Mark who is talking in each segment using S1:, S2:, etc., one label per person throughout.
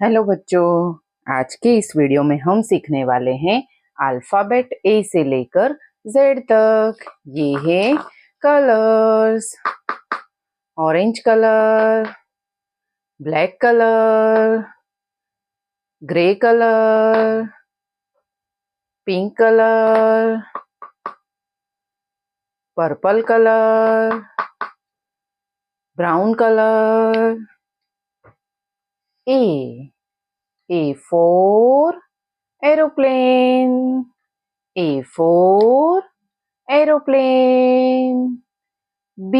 S1: Hello बच्चों, आज के इस वीडियो में हम सीखने वाले हैं अल्फ़ाबेट ए से लेकर जेड तक। ये है colours. Orange colour, black colour, grey colour, pink colour, purple colour, brown colour. A for aeroplane. A for aeroplane. B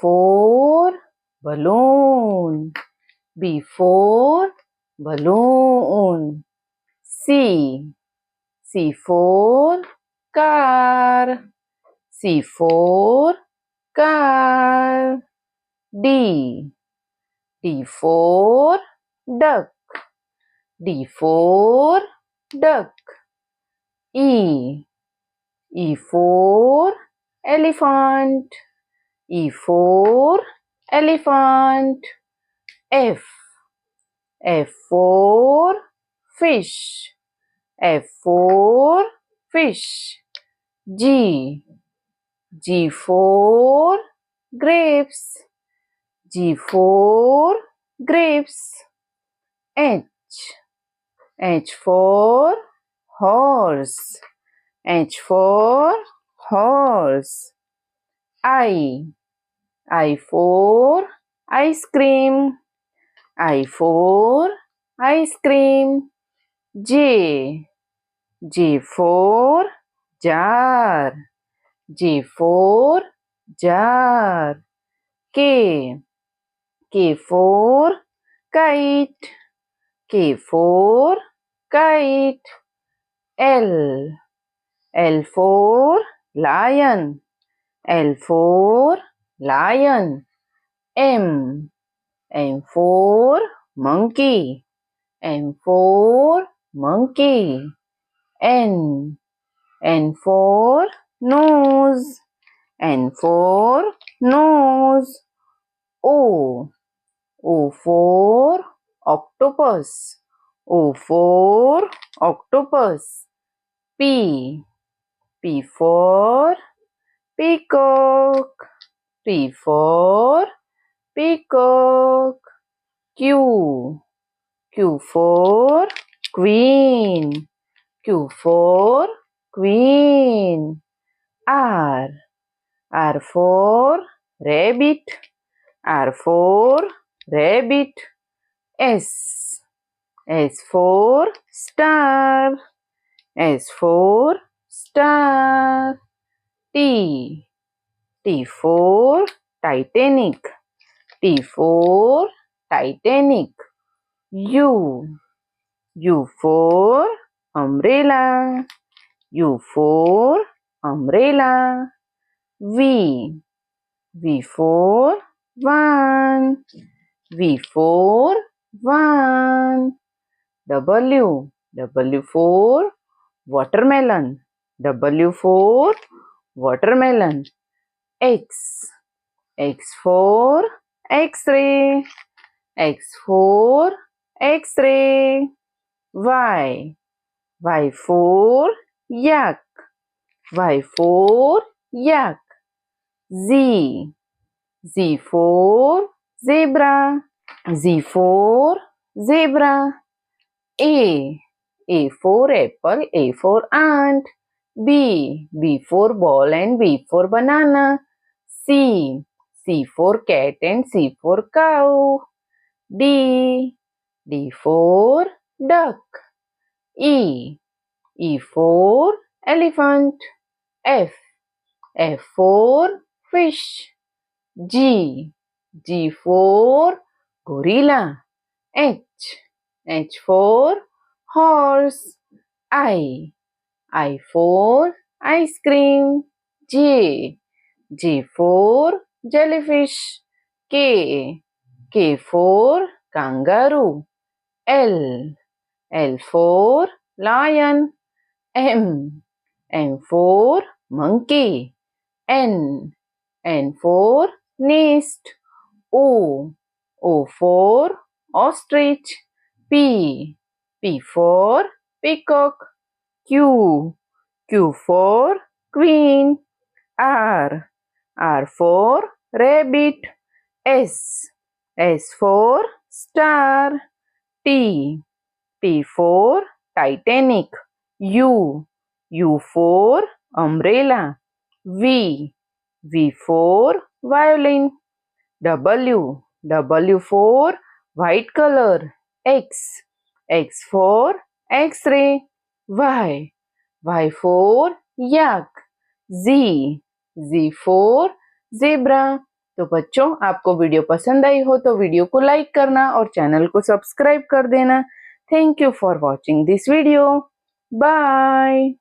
S1: for balloon. B for balloon. C for car. C for car. D for duck. D for duck. E for elephant. E for elephant. F for fish. F for fish. G for grapes. G for grapes. H for horse. H for horse. I for ice cream. I for ice cream. J for jar. J for jar. K for kite. K for kite. L for lion. L for lion. M for monkey. M for monkey. N for nose. N for nose. O for octopus. O for octopus. P for peacock. P for peacock. Q for queen. Q for queen. R for rabbit. R for rabbit. S for star. S for star. T for Titanic. T for Titanic. U for umbrella. U for umbrella. V for van. V for van. W for watermelon. W for watermelon. X for X-ray. X for X-ray. Y for yak. Y for yak. Z for zebra. Z for zebra. A for apple. A for ant. B for ball and B for banana. C for cat and C for cow. D for duck. E for elephant. F for fish. G for gorilla. H for horse. I for ice cream. J for jellyfish. K for kangaroo. L for lion. M for monkey. N for nest. O for ostrich. P for peacock. Q for queen. R for rabbit. S for star. T for Titanic. U for umbrella. V for violin. W for white color. X for X-ray. Y for yak. Z for zebra. तो बच्चों, आपको video पसंद आई हो तो video को like करना और channel को सब्सक्राइब कर देना। Thank you for watching this video. Bye.